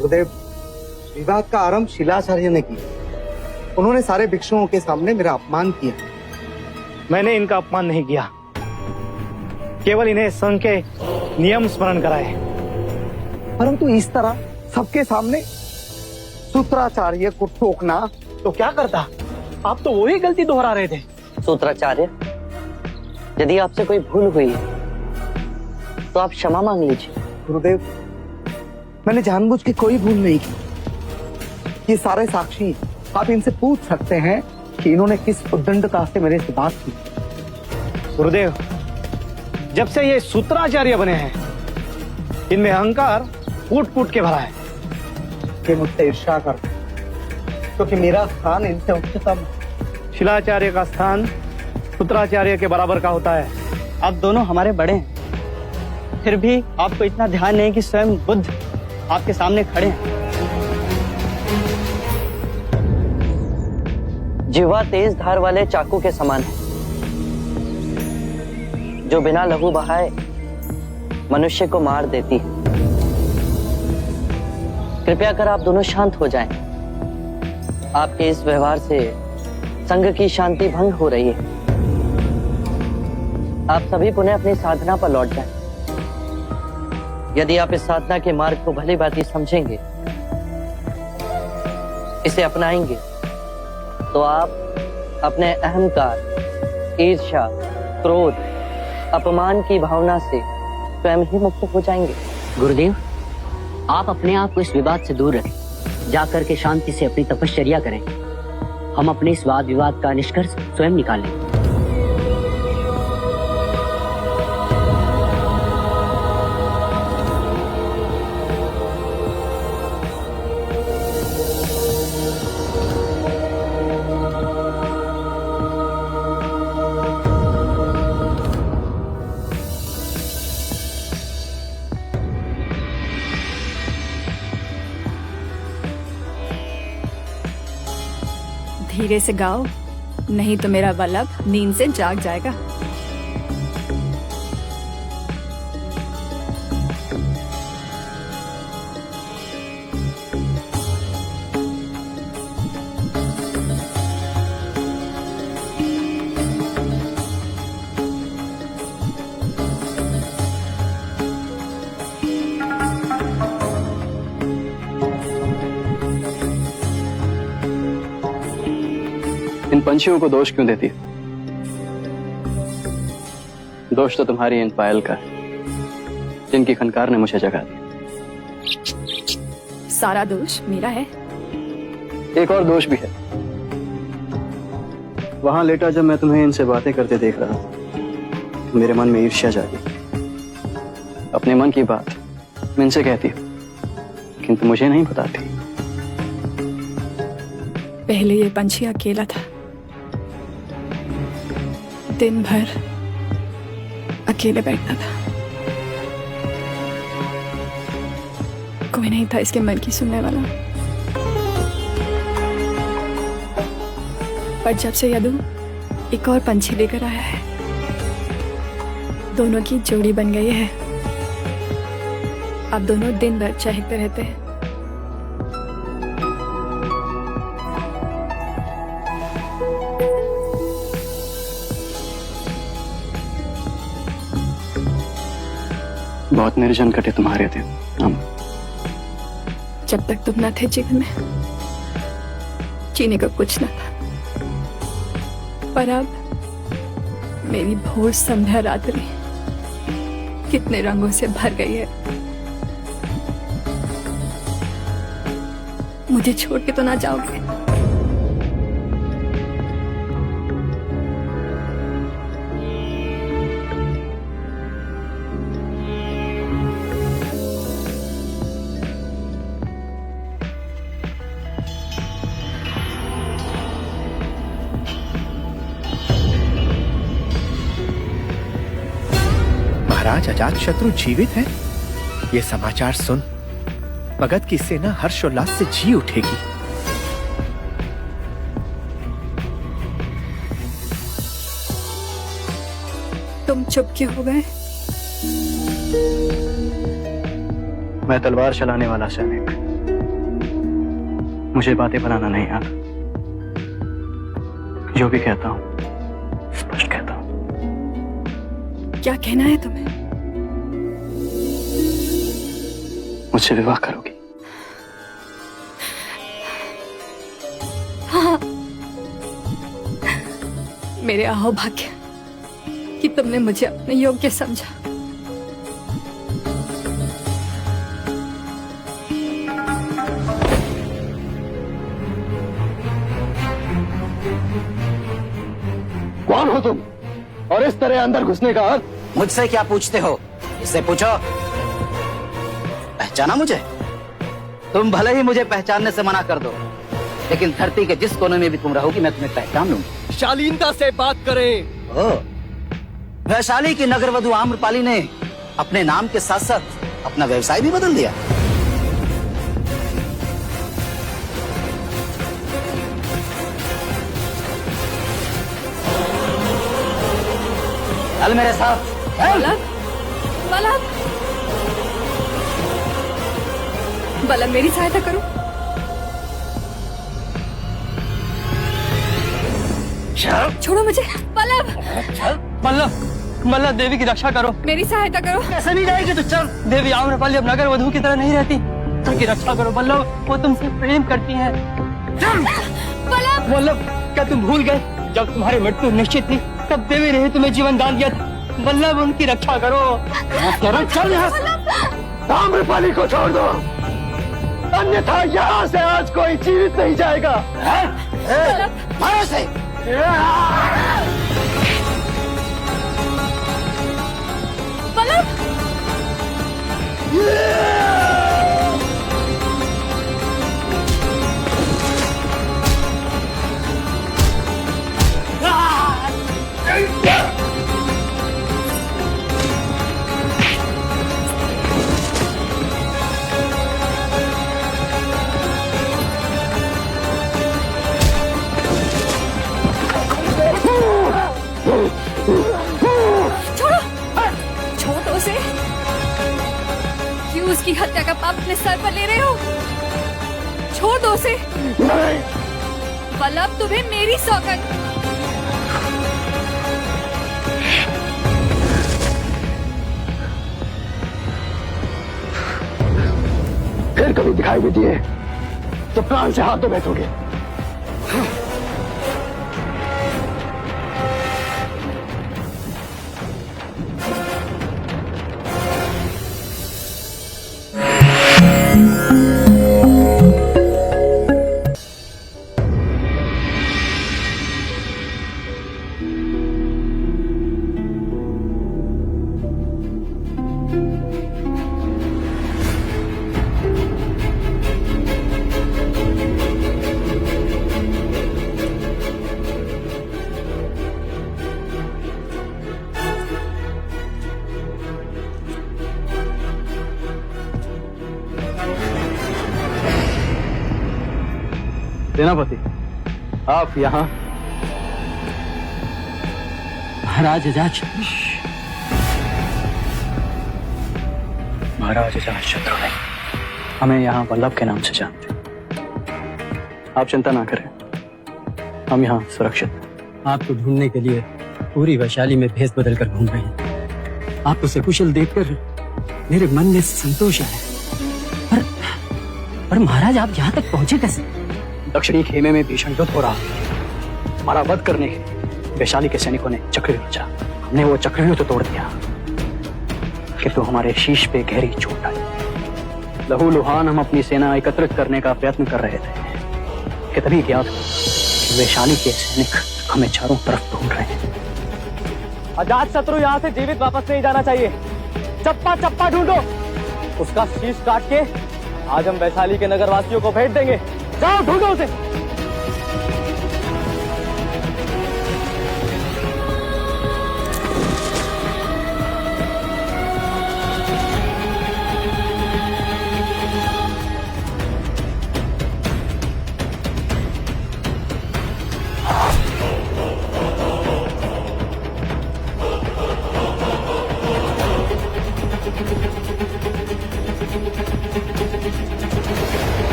गुरुदेव, विवाद का आरंभ शिलाचार्य ने किया। उन्होंने सारे भिक्षुओं के सामने मेरा अपमान किया। मैंने इनका अपमान नहीं किया, केवल इन्हें संघ के नियम स्मरण कराए। परंतु इस तरह सबके सामने सूत्राचार्य को टोकना। तो क्या करता, आप तो वही गलती दोहरा रहे थे। सूत्राचार्य, यदि आपसे कोई भूल हुई है तो आप क्षमा मांग लीजिए। गुरुदेव, मैंने जानबूझ के कोई भूल नहीं की। ये सारे साक्षी, आप इनसे पूछ सकते हैं कि इन्होंने किस उद्दंडता से मेरे से बात की। गुरुदेव, जब से ये सूत्राचार्य बने हैं, इनमें अहंकार फूट फूट के भरा है। ये मुझसे ईर्ष्या करते, क्योंकि मेरा स्थान इनसे उच्चतम। शिलाचार्य का स्थान सूत्राचार्य के बराबर का होता है। आप दोनों हमारे बड़े हैं, फिर भी आपको इतना ध्यान नहीं कि स्वयं बुद्ध आपके सामने खड़े हैं। जिह्वा तेज धार वाले चाकू के समान है, जो बिना लहू बहाए मनुष्य को मार देती है। कृपया कर आप दोनों शांत हो जाएं। आपके इस व्यवहार से संघ की शांति भंग हो रही है। आप सभी पुनः अपनी साधना पर लौट जाएं। यदि आप इस साधना के मार्ग को भली भांति समझेंगे, इसे अपनाएंगे, तो आप अपने अहंकार, ईर्ष्या, क्रोध, अपमान की भावना से स्वयं ही मुक्त हो जाएंगे। गुरुदेव, आप अपने आप को इस विवाद से दूर रखें, जाकर के शांति से अपनी तपश्चर्या करें। हम अपने इस वाद विवाद का निष्कर्ष स्वयं निकाल लेंगे। धीरे से गाओ, नहीं तो मेरा वल्लभ नींद से जाग जाएगा। इन पंछियों को दोष क्यों देती है? दोष तो तुम्हारी इन पायल का है, जिनकी खनकार ने मुझे जगा दिया। सारा दोष मेरा है। एक और दोष भी है। वहां लेटा जब मैं तुम्हें इनसे बातें करते देख रहा था, तो मेरे मन में ईर्ष्या जागी। अपने मन की बात मैं इनसे कहती हूँ, किंतु मुझे नहीं बताती। पहले ये पंछी अकेला था, दिन भर अकेले बैठता था। कोई नहीं था इसके मन की सुनने वाला। पर जब से यदु एक और पंछी लेकर आया है, दोनों की जोड़ी बन गई है। अब दोनों दिन भर चहकते रहते हैं। बहुत निर्जन कटे तुम्हारे दिन हम। जब तक तुम न थे जीवन में, जीने को कुछ न था। पर अब मेरी भोर संध्या रात्रि कितने रंगों से भर गई है। मुझे छोड़ के तो ना जाओगे? महाराज अजातशत्रु जीवित है, ये समाचार सुन मगध की सेना हर्षोल्लास से जी उठेगी। तुम चुप क्यों हो गए? मैं तलवार चलाने वाला सैनिक मुझे बातें बनाना नहीं आता। जो भी कहता हूँ स्पष्ट कहता हूँ। क्या कहना है तुम्हें? मुझसे विवाह करोगी? हाँ, मेरे अहोभाग्य कि तुमने मुझे अपने योग्य समझा। कौन हो तुम और इस तरह अंदर घुसने का हक? मुझसे क्या पूछते हो? इससे पूछो। पहचाना मुझे? तुम भले ही मुझे पहचानने से मना कर दो, लेकिन धरती के जिस कोने में भी तुम रहोगी मैं तुम्हें पहचान लूंगी। शालीनता से बात करें। वैशाली की नगरवधु आम्रपाली ने अपने नाम के साथ साथ अपना व्यवसाय भी बदल दिया। चल मेरे साथ। बलम, बलम, बलम मेरी सहायता करो। छोड़ो मुझे। बलम, मल्लभ, मल्लभ देवी की रक्षा करो। मेरी सहायता करो। ऐसा नहीं जाएगी तो चल। देवी आम्रपाली अब नगर वधु की तरह नहीं रहती। उनकी रक्षा करो बल्लभ, वो तुमसे प्रेम करती हैं। बलम, बल्लभ, क्या तुम भूल गए जब तुम्हारी मृत्यु निश्चित थी तब देवी ने तुम्हें जीवन दान दिया था। बल्लभ उनकी रक्षा करो। चल यहाँ से। आम्रपाली को छोड़ दो, अन्यथा यहाँ से आज कोई जीवित नहीं जाएगा। मारो से। बलम, छोड़ दो उसे। क्यों उसकी हत्या का पाप अपने सर पर ले रहे हो? छोड़ दो उसे। बल्लभ, तुम्हें मेरी सौगंध। फिर कभी दिखाई भी दिए तो प्राण से हाथ धो बैठोगे। सेनापति, आप यहाँ? महाराज अजात महाराज अजातशत्रु नहीं, हमें यहाँ वल्लभ के नाम से जानते। आप चिंता ना करें, हम यहाँ सुरक्षित। आपको ढूंढने के लिए पूरी वैशाली में भेष बदल कर घूम रहे हैं। आपको सकुशल देखकर मेरे मन में संतोष आया। पर महाराज आप यहाँ तक पहुंचे कैसे? दक्षिणी खेमे में भीषण युद्ध हो रहा है। हमारा वध करने के लिए वैशाली के सैनिकों ने चक्रव्यूह रचा। हमने वो चक्रव्यूह तो तोड़ दिया, किंतु हमारे शीश पे गहरी चोट आई। लहूलुहान हम अपनी सेना एकत्रित करने का प्रयत्न कर रहे थे कि तभी ज्ञात हुआ कि वैशाली के सैनिक हमें चारों तरफ ढूंढ रहे हैं। अजात शत्रु यहाँ से जीवित वापस नहीं जाना चाहिए। चप्पा चप्पा ढूंढो, उसका शीश काट के आज हम वैशाली के नगरवासियों को भेंट देंगे। जाओ ढूंढो उसे।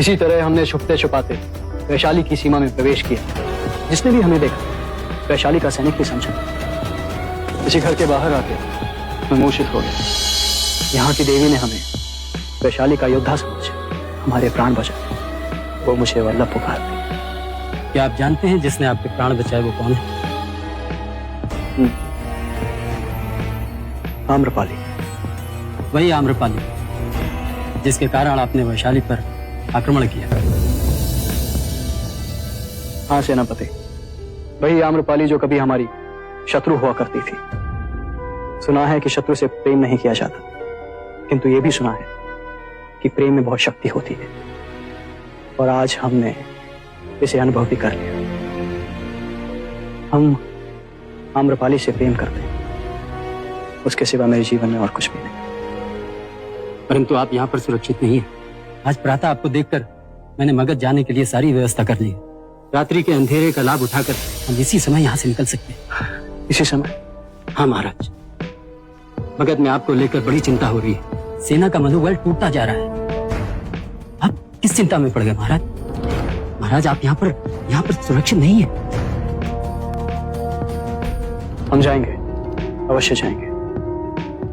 इसी तरह हमने छुपते छुपाते वैशाली की सीमा में प्रवेश किया। जिसने भी हमें देखा वैशाली का सैनिक ही समझा। इसी घर के बाहर आके मैं मूर्छित हो गया। यहाँ की देवी ने हमें वैशाली का योद्धा समझ हमारे प्राण बचाए। वो मुझे वल्लभ पुकारती। क्या आप जानते हैं जिसने आपके प्राण बचाए वो कौन है? आम्रपाली। वही आम्रपाली जिसके कारण आपने वैशाली पर आक्रमण किया। हाँ सेनापति, वही आम्रपाली जो कभी हमारी शत्रु हुआ करती थी। सुना है कि शत्रु से प्रेम नहीं किया जाता, किंतु यह भी सुना है कि प्रेम में बहुत शक्ति होती है। और आज हमने इसे अनुभव भी कर लिया। हम आम्रपाली से प्रेम करते हैं, उसके सिवा मेरे जीवन में और कुछ भी नहीं। परंतु आप यहाँ पर सुरक्षित नहीं है। आज प्रातः आपको देखकर मैंने मगध जाने के लिए सारी व्यवस्था कर ली है। रात्रि के अंधेरे का लाभ उठाकर हम इसी समय यहाँ से निकल सकते हैं। इसी समय? हाँ महाराज, मगध में आपको लेकर बड़ी चिंता हो रही है। सेना का मनोबल टूटता जा रहा है। आप किस चिंता में पड़ गए महाराज? महाराज आप यहाँ पर सुरक्षित नहीं है। हम जाएंगे, अवश्य जाएंगे,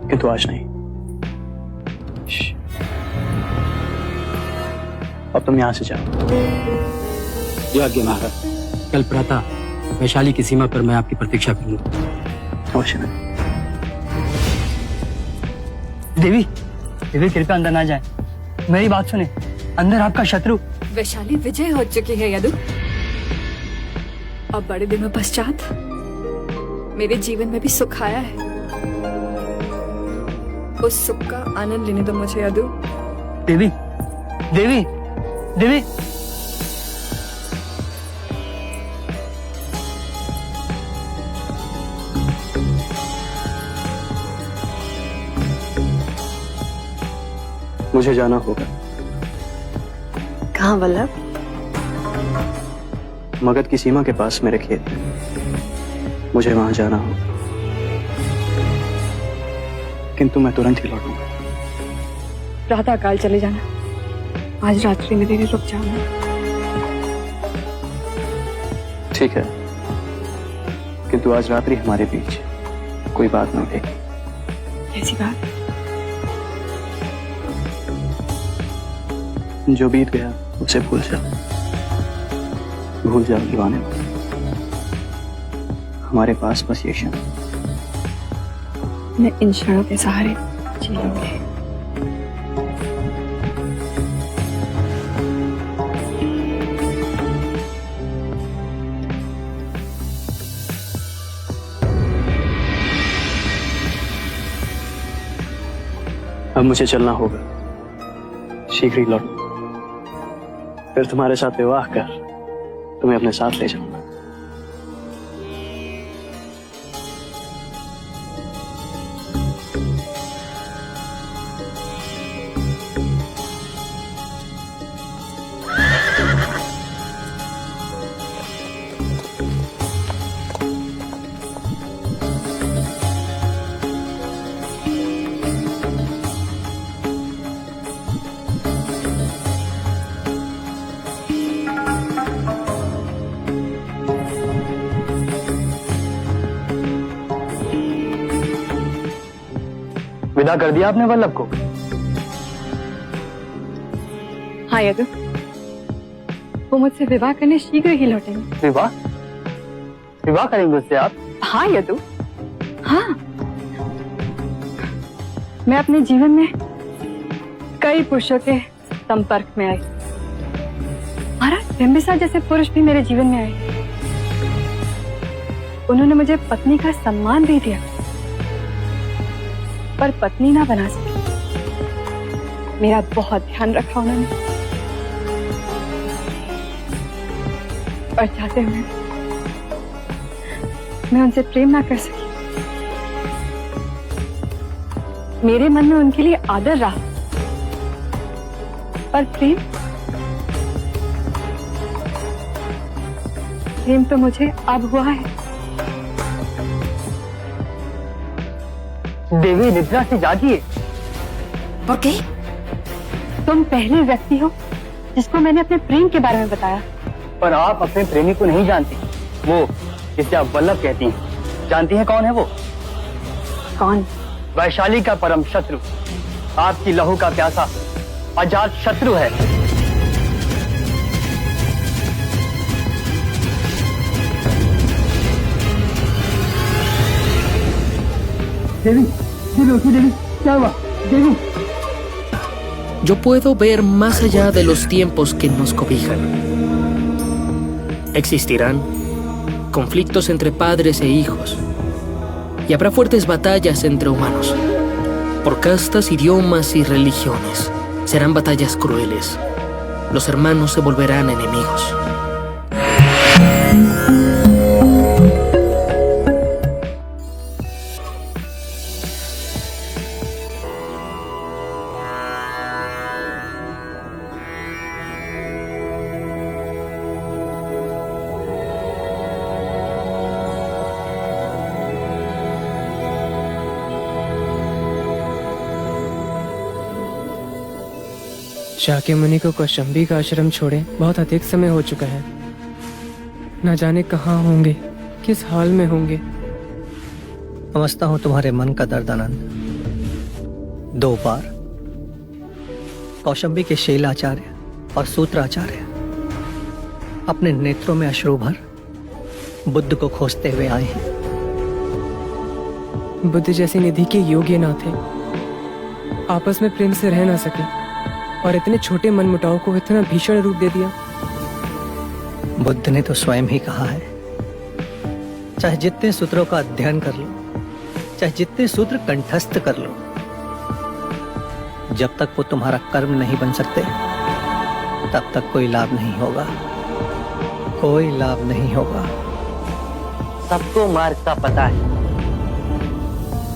किंतु आज नहीं। अब तुम यहां से जाओ। योग्य महाराज, कल प्रातः वैशाली की सीमा पर मैं आपकी प्रतीक्षा करूंगा। अवश्य नहीं। देवी, देवी कृपया अंदर ना जाए। मेरी बात सुने, अंदर आपका शत्रु। वैशाली विजय हो चुकी है यदु। अब बड़े दिनों पश्चात मेरे जीवन में भी सुख आया है। उस सुख का आनंद लेने दो मुझे यदु। देवी, देवी, देवी। मुझे जाना होगा। कहाँ वल्लभ? मगध की सीमा के पास मेरे खेत हैं। मुझे वहां जाना होगा, किंतु मैं तुरंत ही लौटूंगा। प्रातः काल चले जाना। आज रात्रि मेरे लिए रुक जाना। ठीक है, किंतु आज रात्रि हमारे बीच कोई बात न उठेगी। कैसी बात? जो बीत गया उसे भूल जाओ दीवाने। हमारे पास बस ये क्षण। मैं इन क्षणों के सहारे जी लूंगी। अब मुझे चलना होगा, शीघ्र ही लौट। फिर तुम्हारे साथ विवाह कर तुम्हें अपने साथ ले जाऊंगा। विदा कर दिया आपने वल्लभ को? हाँ यदु, वो मुझसे विवाह करने शीघ्र ही लौटेंगे। विवाह? विवाह करेंगे उससे आप? हाँ यदु, हाँ। मैं अपने जीवन में कई पुरुषों के संपर्क में आई। महाराज बिंबिसार जैसे पुरुष भी मेरे जीवन में आए। उन्होंने मुझे पत्नी का सम्मान भी दिया, पर पत्नी ना बना सकी। मेरा बहुत ध्यान रखा उन्होंने, और चाहते हुए मैं उनसे प्रेम ना कर सकी। मेरे मन में उनके लिए आदर रहा, पर प्रेम तो मुझे अब हुआ है। देवी निद्रा से जागिए। ओके, तुम पहले व्यक्ति हो जिसको मैंने अपने प्रेम के बारे में बताया। पर आप अपने प्रेमी को नहीं जानती, वो जिसे आप वल्लभ कहती हैं। जानती हैं कौन है वो? कौन? वैशाली का परम शत्रु, आपकी लहू का प्यासा अजात शत्रु है। देवी, देवी उठी, देवी क्या हुआ? देवी Yo puedo ver más allá de los tiempos que nos cobijan. Existirán conflictos entre padres e hijos y habrá fuertes batallas entre humanos por castas, idiomas y religiones. Serán batallas crueles. Los hermanos se volverán enemigos. Shakyamuni को कौशंबी का आश्रम छोड़े बहुत अधिक समय हो चुका है। न जाने कहाँ होंगे, किस हाल में होंगे। समझता हूं तुम्हारे मन का दर्द आनंद। 2 बार कौशंबी के शैलाचार्य और सूत्राचार्य अपने नेत्रों में अश्रु भर बुद्ध को खोजते हुए आए हैं। बुद्ध जैसी निधि के योग्य ना थे, आपस में प्रेम से रह ना सके और इतने छोटे मनमुटाव को इतना भीषण रूप दे दिया। बुद्ध ने तो स्वयं ही कहा है, चाहे जितने सूत्रों का अध्ययन कर लो, चाहे जितने सूत्र कंठस्थ कर लो, जब तक वो तुम्हारा कर्म नहीं बन सकते तब तक कोई लाभ नहीं होगा, कोई लाभ नहीं होगा। सबको मार्ग का पता है,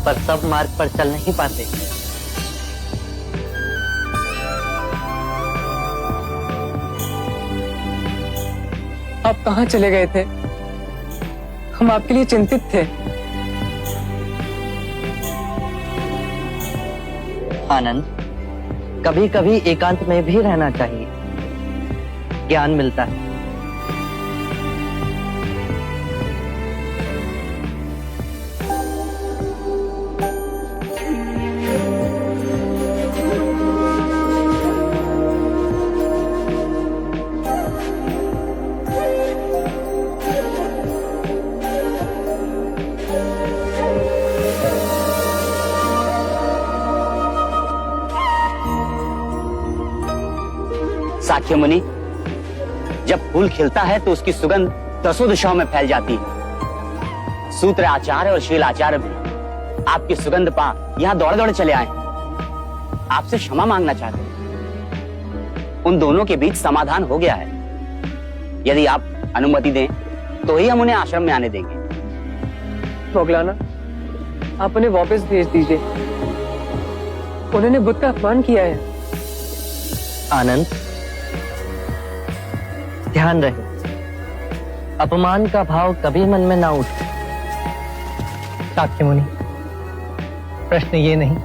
पर सब मार्ग पर चल नहीं पाते। आप कहाँ चले गए थे? हम आपके लिए चिंतित थे। आनंद, कभी कभी एकांत में भी रहना चाहिए, ज्ञान मिलता है। साक्य मुनि, जब फूल खिलता है तो उसकी सुगंध 10 दिशाओं में फैल जाती है। सूत्र आचार्य और शील आचार्य भी आपकी सुगंध पा यहाँ दौड़ दौड़ चले आए, आपसे क्षमा मांगना चाहते हैं। उन दोनों के बीच समाधान हो गया है। यदि आप अनुमति दें तो ही हम उन्हें आश्रम में आने देंगे। मोगलाना, आप उन्हें वापस भेज दीजिए, उन्होंने बुद्ध का अपमान किया है। आनंद, ध्यान रहे, अपमान का भाव कभी मन में ना उठे। शाक्य मुनि, प्रश्न ये नहीं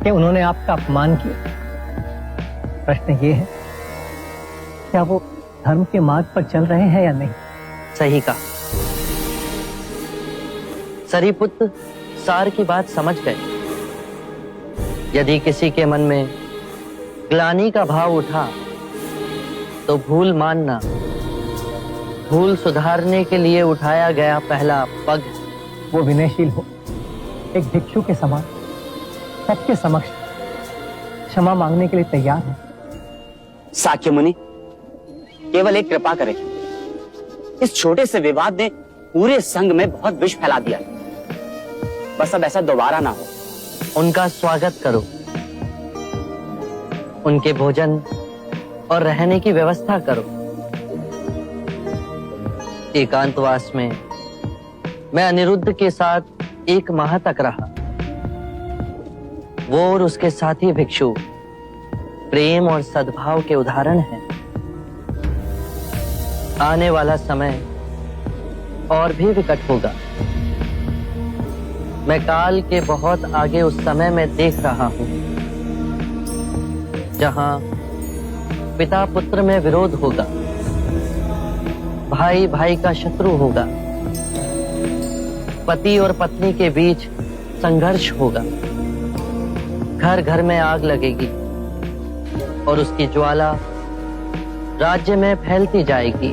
कि उन्होंने आपका अपमान किया, प्रश्न ये है क्या वो धर्म के मार्ग पर चल रहे हैं या नहीं। सही कहा। सरीपुत्र सार की बात समझ गए। यदि किसी के मन में ग्लानि का भाव उठा तो भूल मानना भूल सुधारने के लिए उठाया गया पहला पग। वो विनयशील हो, एक भिक्षु के समान सबके समक्ष क्षमा मांगने के लिए तैयार है। साक्य मुनि, केवल एक कृपा करें, इस छोटे से विवाद ने पूरे संघ में बहुत विष फैला दिया है। बस अब ऐसा दोबारा ना हो। उनका स्वागत करो, उनके भोजन और रहने की व्यवस्था करो। एकांतवास में मैं अनिरुद्ध के साथ 1 माह तक रहा। वो और उसके साथी भिक्षु प्रेम और सद्भाव के उदाहरण हैं। आने वाला समय और भी विकट होगा। मैं काल के बहुत आगे उस समय में देख रहा हूं जहां पिता पुत्र में विरोध होगा, भाई भाई का शत्रु होगा, पति और पत्नी के बीच संघर्ष होगा, घर घर में आग लगेगी और उसकी ज्वाला राज्य में फैलती जाएगी।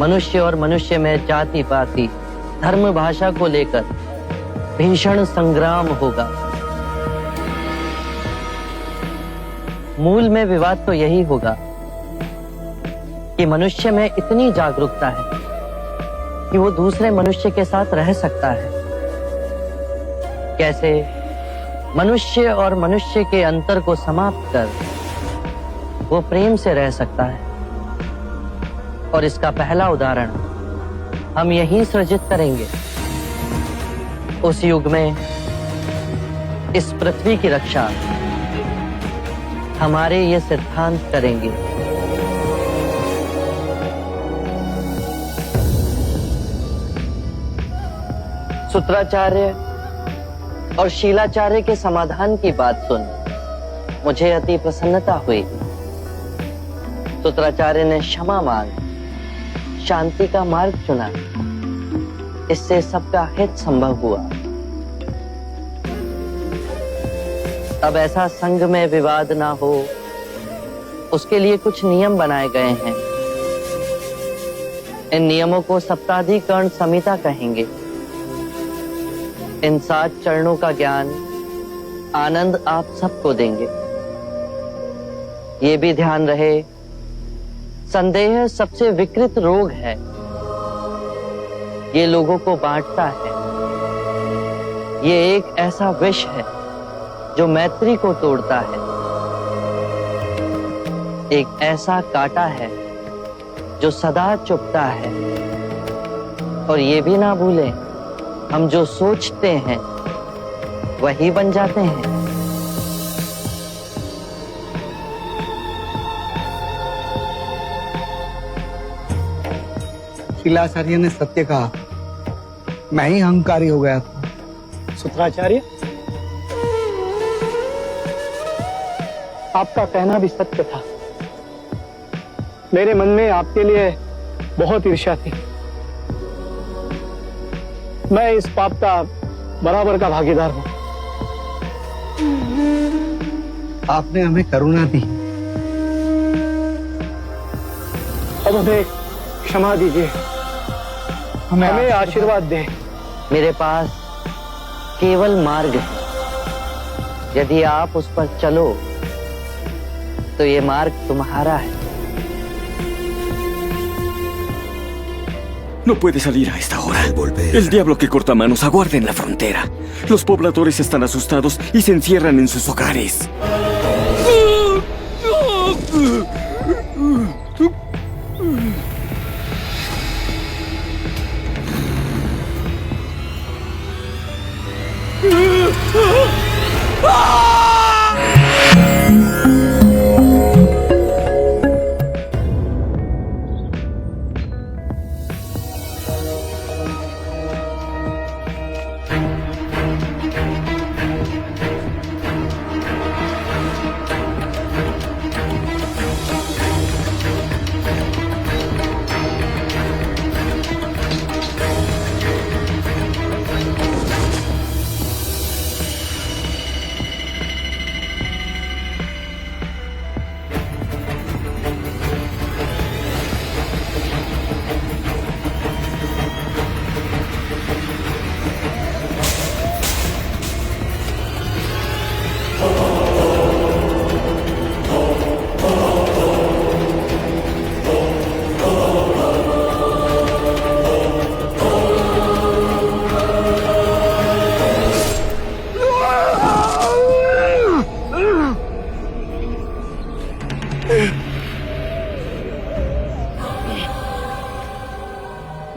मनुष्य और मनुष्य में जाति पाति धर्म भाषा को लेकर भीषण संग्राम होगा। मूल में विवाद तो यही होगा कि मनुष्य में इतनी जागरूकता है कि वो दूसरे मनुष्य के साथ रह सकता है। कैसे मनुष्य और मनुष्य के अंतर को समाप्त कर वो प्रेम से रह सकता है। और इसका पहला उदाहरण हम यहीं सृजित करेंगे। उस युग में इस पृथ्वी की रक्षा हमारे ये सिद्धांत करेंगे। सूत्राचार्य और शीलाचार्य के समाधान की बात सुन मुझे अति प्रसन्नता हुई। सूत्राचार्य ने क्षमा मांग शांति का मार्ग चुना। इससे सबका हित संभव हुआ। अब ऐसा संघ में विवाद ना हो, उसके लिए कुछ नियम बनाए गए हैं। इन नियमों को सप्ताधिकरण संहिता कहेंगे। इन 7 चरणों का ज्ञान आनंद आप सबको देंगे। ये भी ध्यान रहे, संदेह सबसे विकृत रोग है। ये लोगों को बांटता है। ये एक ऐसा विष है जो मैत्री को तोड़ता है। एक ऐसा कांटा है जो सदा चुभता है। और ये भी ना भूलें, हम जो सोचते हैं वही बन जाते हैं। शीलाचार्य ने सत्य कहा, मैं ही अहंकारी हो गया था। सूत्राचार्य, आपका कहना भी सत्य था। मेरे मन में आपके लिए बहुत ईर्ष्या थी। मैं इस पाप का बराबर का भागीदार हूं। आपने हमें करुणा दी। अब हमें क्षमा दीजिए, हमें आशीर्वाद दें। मेरे पास केवल मार्ग है। यदि आप उस पर चलो तो ये मार्ग तुम्हारा है। No puede salir a esta hora. El diablo que corta manos aguarda en la frontera. Los pobladores están asustados y se encierran en sus hogares.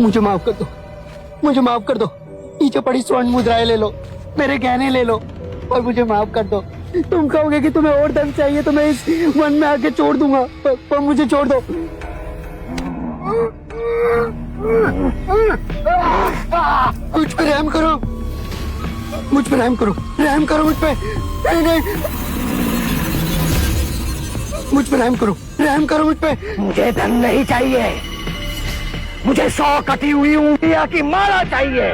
मुझे माफ कर दो, मुझे माफ कर दो। नीचे पड़ी स्वर्ण मुद्राएं ले लो, मेरे गहने ले लो और मुझे माफ कर दो। तुम कहोगे कि तुम्हें और धन चाहिए तो मैं इस वन में आके छोड़ दूंगा, पर मुझे छोड़ दो। मुझ पे रहम करो, मुझ पे रहम करो, रहम करो मुझ पे। नहीं नहीं, मुझ पे रहम करो मुझ पे। मुझे धन नहीं चाहिए, मुझे 100 कटी हुई उंगलियां की माला चाहिए।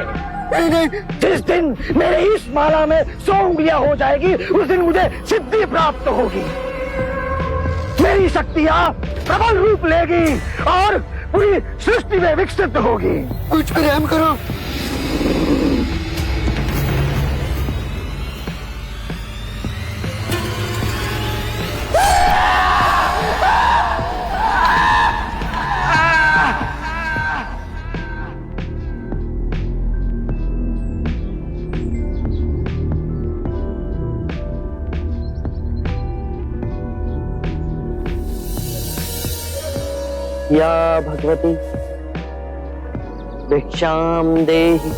नहीं नहीं, जिस दिन मेरे इस माला में 100 उंगलियां हो जाएगी, उस दिन मुझे सिद्धि प्राप्त होगी। मेरी शक्तियां प्रबल रूप लेगी और पूरी सृष्टि में विकसित होगी। मुझ पे रहम करो। या भगवती भिक्षाम देहि।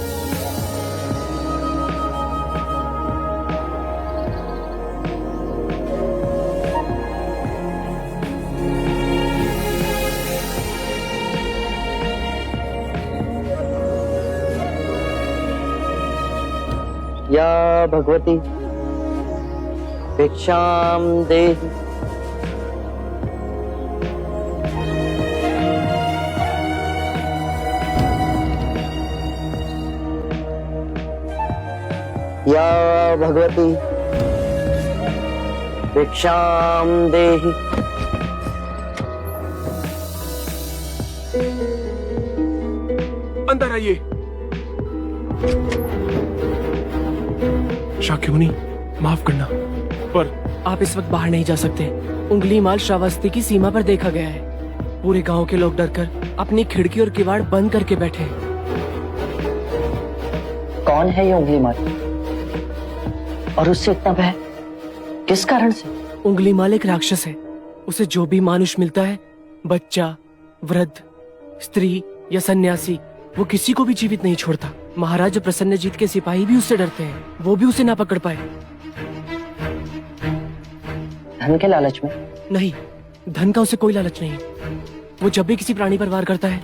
या भगवती भिक्षाम देहि। या भगवती भिक्षाम देहि। अंदर आइए। शाक्यमुनि, माफ करना, पर आप इस वक्त बाहर नहीं जा सकते। उंगली माल श्रावस्ती की सीमा पर देखा गया है। पूरे गांव के लोग डरकर अपनी खिड़की और किवाड़ बंद करके बैठे हैं। कौन है ये उंगली माल और उससे इतना भय किस कारण से? उंगली माल एक राक्षस है। उसे जो भी मानुष मिलता है, बच्चा, वृद्ध, स्त्री या सन्यासी, वो किसी को भी जीवित नहीं छोड़ता। महाराज प्रसन्नजीत के सिपाही भी उससे डरते हैं, वो भी उसे ना पकड़ पाए। धन के लालच में? नहीं, धन का उसे कोई लालच नहीं। वो जब भी किसी प्राणी पर वार करता है,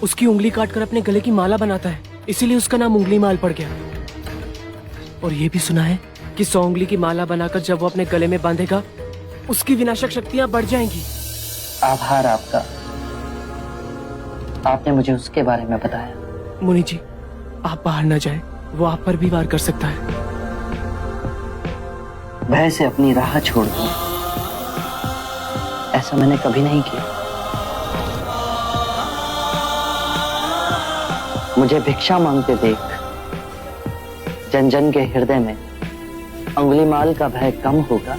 उसकी उंगली काटकर अपने गले की माला बनाता है। इसीलिए उसका नाम उंगली माल पड़ गया। और ये भी सुना है कि 100 उंगली की माला बनाकर जब वो अपने गले में बांधेगा, उसकी विनाशक शक्तियां बढ़ जाएंगी। आभार आपका, आपने मुझे उसके बारे में बताया। मुनि जी, आप बाहर न जाएं, वो आप पर भी वार कर सकता है। भय से अपनी राह छोड़ दूं, ऐसा मैंने कभी नहीं किया। मुझे भिक्षा मांगते देख जन जन के हृदय में अंगुलीमाल का भय कम होगा।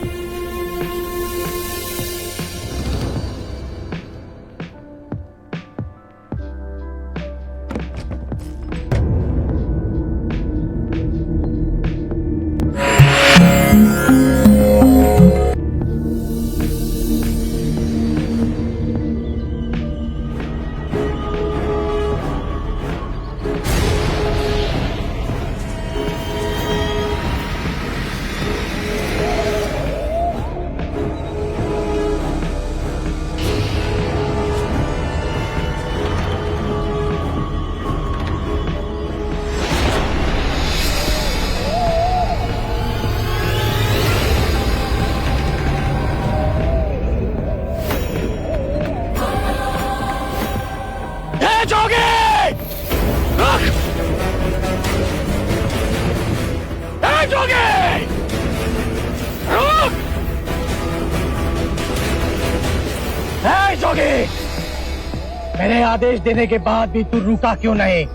मेरे आदेश देने के बाद भी तू रुका क्यों नहीं?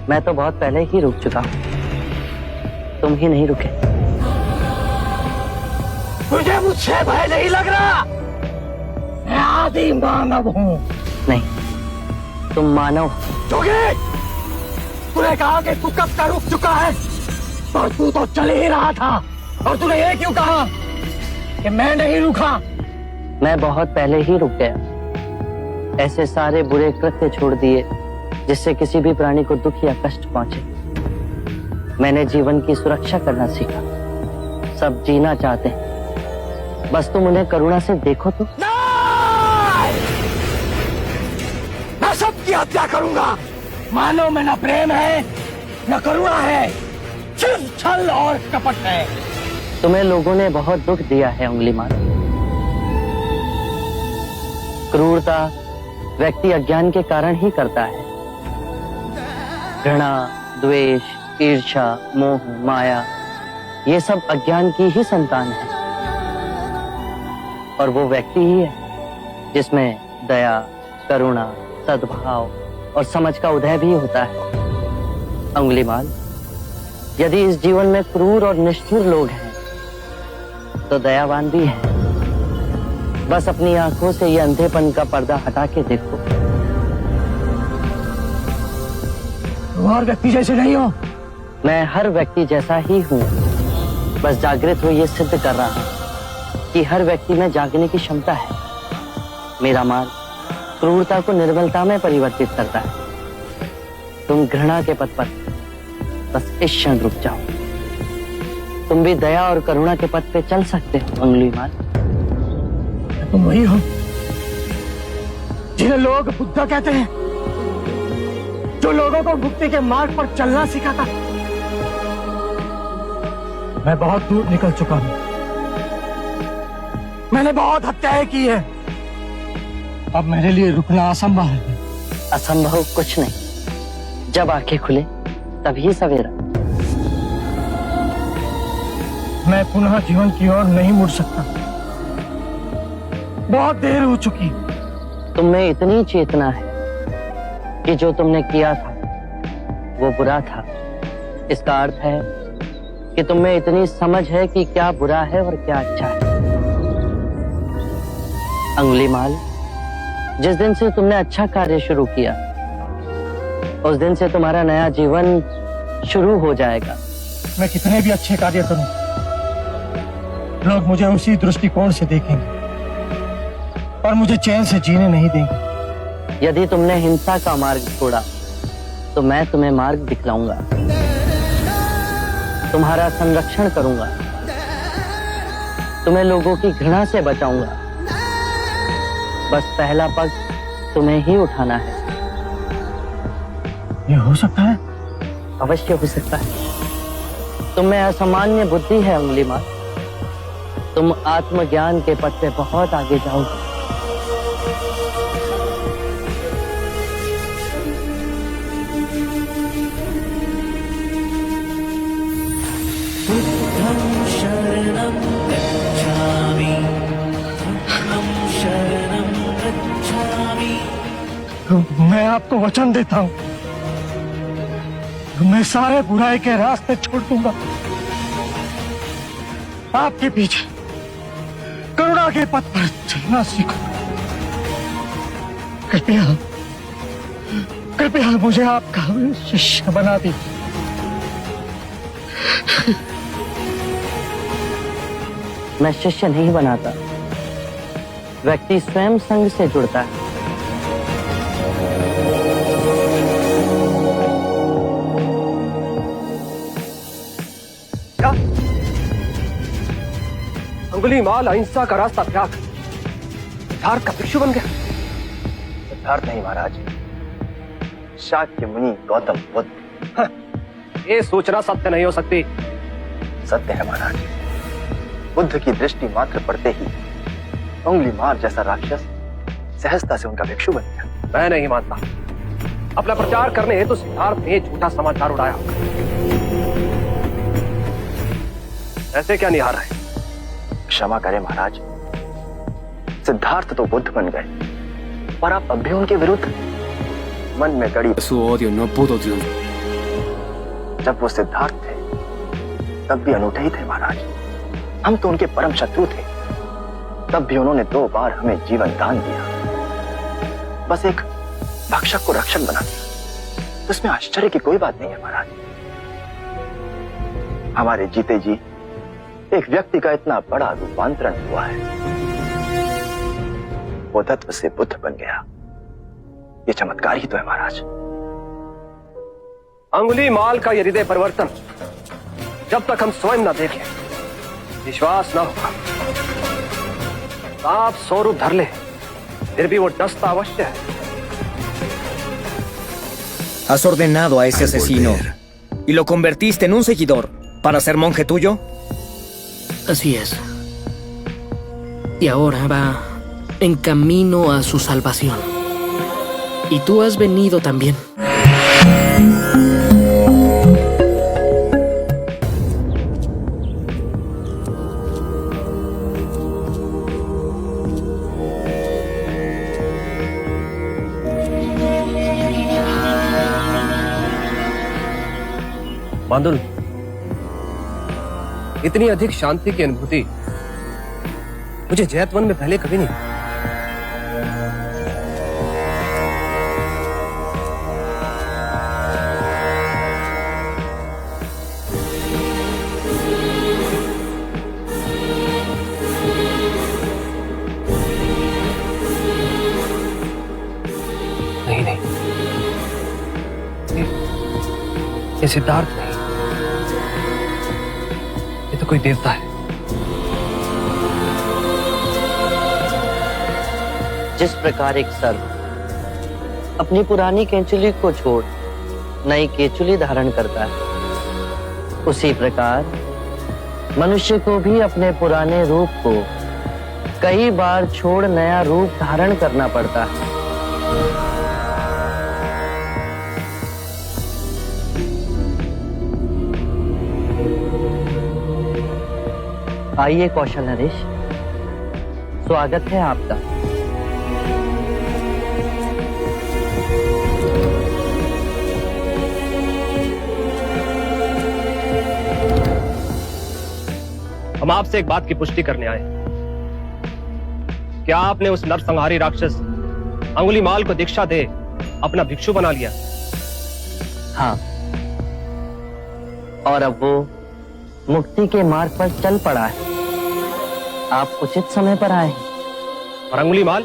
मैं तो बहुत पहले ही रुक चुका हूं, तुम ही नहीं रुके। मुझे मुझसे भय नहीं लग रहा। मैं आदि मानव हूँ। नहीं, तुम मानव। जोगी, तूने कहा कि तू कब का रुक चुका है, पर तू तो चल ही रहा था। और तूने ये क्यों कहा कि मैं नहीं रुका? मैं बहुत पहले ही रुक गया। ऐसे सारे बुरे कृत्य छोड़ दिए जिससे किसी भी प्राणी को दुख या कष्ट पहुंचे। मैंने जीवन की सुरक्षा करना सीखा। सब जीना चाहते हैं, बस तुम उन्हें करुणा से देखो तो। मैं सबकी हत्या करूंगा। मानव में न प्रेम है न करुणा है, सिर्फ छल और कपट है। तुम्हें लोगों ने बहुत दुख दिया है उंगलीमाल। क्रूरता व्यक्ति अज्ञान के कारण ही करता है। घृणा, द्वेष, ईर्ष्या, मोह, माया, ये सब अज्ञान की ही संतान है। और वो व्यक्ति ही है जिसमें दया, करुणा, सद्भाव और समझ का उदय भी होता है। अंगुलीमाल, यदि इस जीवन में क्रूर और निष्ठुर लोग हैं तो दयावान भी है। बस अपनी आंखों से ये अंधेपन का पर्दा हटा के देखो। तुम और व्यक्ति जैसे नहीं हो। मैं हर व्यक्ति जैसा ही हूँ, बस जागृत हो ये सिद्ध कर रहा हूँ कि हर व्यक्ति में जागने की क्षमता है। मेरा मार्ग क्रूरता को निर्मलता में परिवर्तित करता है। तुम घृणा के पथ पर बस इस क्षण रुक जाओ। तुम भी दया और करुणा के पथ पे चल सकते हो अंगुलीमाल। तुम वही हो जिन्हें लोग बुद्धा कहते हैं, जो लोगों को मुक्ति के मार्ग पर चलना सिखाता। मैं बहुत दूर निकल चुका हूं। मैंने बहुत हत्याएं की है। अब मेरे लिए रुकना असंभव है। असंभव कुछ नहीं, जब आंखें खुले तभी सवेरा। मैं पुनः जीवन की ओर नहीं मुड़ सकता। बहुत देर हो चुकी। तुम में इतनी चेतना है कि जो तुमने किया था वो बुरा था। इसका अर्थ है कि तुम में इतनी समझ है कि क्या बुरा है और क्या अच्छा है। अंगुलीमाल, जिस दिन से तुमने अच्छा कार्य शुरू किया उस दिन से तुम्हारा नया जीवन शुरू हो जाएगा। मैं कितने भी अच्छे कार्य करूं, लोग मुझे उसी दृष्टिकोण से देखेंगे और मुझे चैन से जीने नहीं देंगे। यदि तुमने हिंसा का मार्ग छोड़ा तो मैं तुम्हें मार्ग दिखलाऊंगा। तुम्हारा संरक्षण करूंगा। तुम्हें लोगों की घृणा से बचाऊंगा। बस पहला पग तुम्हें ही उठाना है। ये हो सकता है? अवश्य हो सकता है। तुम में असामान्य बुद्धि है अंगुलीमाल। तुम आत्मज्ञान के पथ पे बहुत आगे जाओगे। मैं आपको वचन देता हूं, मैं सारे बुराई के रास्ते छोड़ दूंगा। आपके पीछे करुणा के पथ पर चलना सीखो। कृपया कृपया मुझे आपका शिष्य बना दीजिए। मैं शिष्य नहीं बनाता, व्यक्ति स्वयं संग से जुड़ता है। अंगुलीमाल अहिंसा का रास्ता त्याग सिद्धार्थ का भिक्षु बन गया। सिद्धार्थ नहीं महाराज, शाक्य मुनि गौतम बुद्ध। ये सोचना सत्य नहीं हो सकती। सत्य है महाराज। बुद्ध की दृष्टि मात्र पड़ते ही अंगुलीमाल जैसा राक्षस सहजता से उनका भिक्षु बन गया। मैं नहीं मानता। अपना प्रचार करने हेतु सिद्धार्थ ने झूठा समाचार उड़ाया। ऐसे क्या निहार है? क्षमा करें महाराज, सिद्धार्थ तो बुद्ध बन गए पर आप अब भी उनके विरुद्ध मन में गड़ी। जब वो सिद्धार्थ थे तब भी अनूठे ही थे महाराज। हम तो उनके परम शत्रु थे, तब भी उन्होंने 2 बार हमें जीवन दान दिया। बस एक भक्षक को रक्षक बना दिया, तो इसमें आश्चर्य की कोई बात नहीं है महाराज। हमारे जीते जी एक व्यक्ति का इतना बड़ा रूपांतरण हुआ है। वो तत्व से बुद्ध बन गया। ये चमत्कार ही तो है महाराज। अंगुलीमाल का ये हृदय परिवर्तन जब तक हम स्वयं न देखें विश्वास न होगा। सांप 100 रूप धर ले फिर भी वो डसता अवश्य है। Has ordenado a ese asesino y lo convertiste en un seguidor para ser monje tuyo. Así es. Y ahora va en camino a su salvación. Y tú has venido también. बांदुल, इतनी अधिक शांति की अनुभूति मुझे जैतवन में पहले कभी नहीं। नहीं, ये सिद्धार्थ नहीं, ये तो कोई देवता है। जिस प्रकार एक सर्प अपनी पुरानी केंचुली को छोड़ नई केंचुली धारण करता है, उसी प्रकार मनुष्य को भी अपने पुराने रूप को कई बार छोड़ नया रूप धारण करना पड़ता है। आइए कौशल नरेश, स्वागत है आपका। हम आपसे एक बात की पुष्टि करने आए। क्या आपने उस नरसंहारी राक्षस अंगुलीमाल को दीक्षा दे अपना भिक्षु बना लिया? हाँ, और अब वो मुक्ति के मार्ग पर चल पड़ा है। आप उचित समय पर आए हैं। और अंगुलीमाल?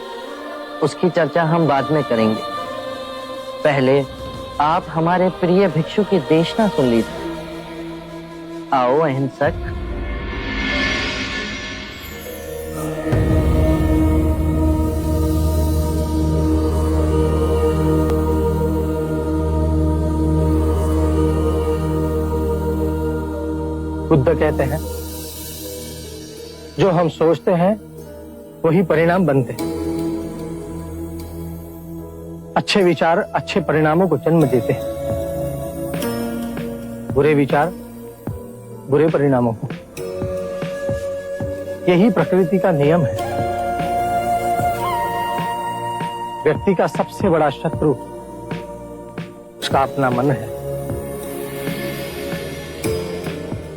उसकी चर्चा हम बाद में करेंगे। पहले आप हमारे प्रिय भिक्षु की देशना सुन लीजिए। आओ अहिंसक। बुद्ध कहते हैं, जो हम सोचते हैं वही परिणाम बनते हैं। अच्छे विचार अच्छे परिणामों को जन्म देते हैं, बुरे विचार बुरे परिणामों को। यही प्रकृति का नियम है। व्यक्ति का सबसे बड़ा शत्रु उसका अपना मन है,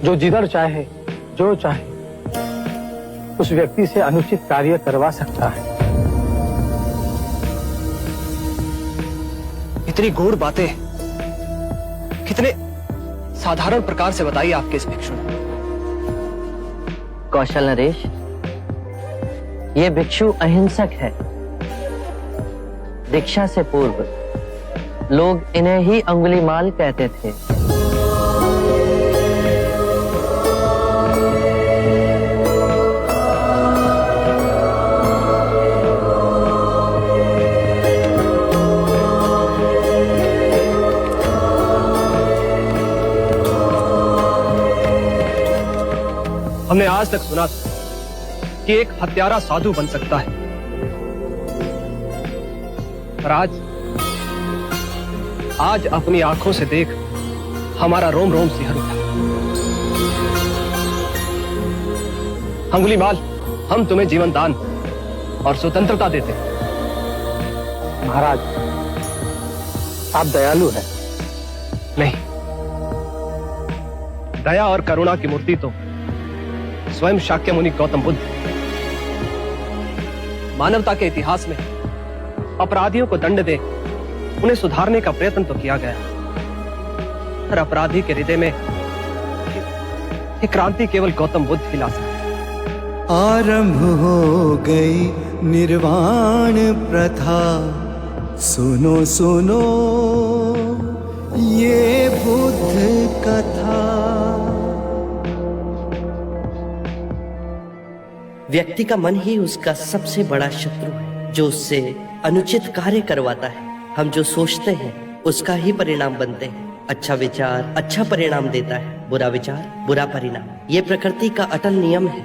जो जिधर चाहे जो चाहे उस व्यक्ति से अनुचित कार्य करवा सकता है। इतनी गूढ़ बातें कितने साधारण प्रकार से बताई आपके इस भिक्षु ने। कौशल नरेश, ये भिक्षु अहिंसक है। दीक्षा से पूर्व लोग इन्हें ही अंगुलीमाल कहते थे। हमने आज तक सुना था कि एक हत्यारा साधु बन सकता है, पर आज अपनी आंखों से देख हमारा रोम रोम सिहर उठा। अंगुलीमाल, हम तुम्हें जीवन दान और स्वतंत्रता देते हैं। महाराज, आप दयालु हैं। नहीं, दया और करुणा की मूर्ति तो स्वयं शाक्य मुनि गौतम बुद्ध। मानवता के इतिहास में अपराधियों को दंड दे उन्हें सुधारने का प्रयत्न तो किया गया, पर अपराधी के हृदय में ये क्रांति केवल गौतम बुद्ध ही ला सकते। आरंभ हो गई निर्वाण प्रथा, सुनो सुनो ये बुद्ध कथा। व्यक्ति का मन ही उसका सबसे बड़ा शत्रु है, जो उससे अनुचित कार्य करवाता है। हम जो सोचते हैं उसका ही परिणाम बनते हैं। अच्छा विचार अच्छा परिणाम देता है, बुरा विचार बुरा परिणाम। ये प्रकृति का अटल नियम है।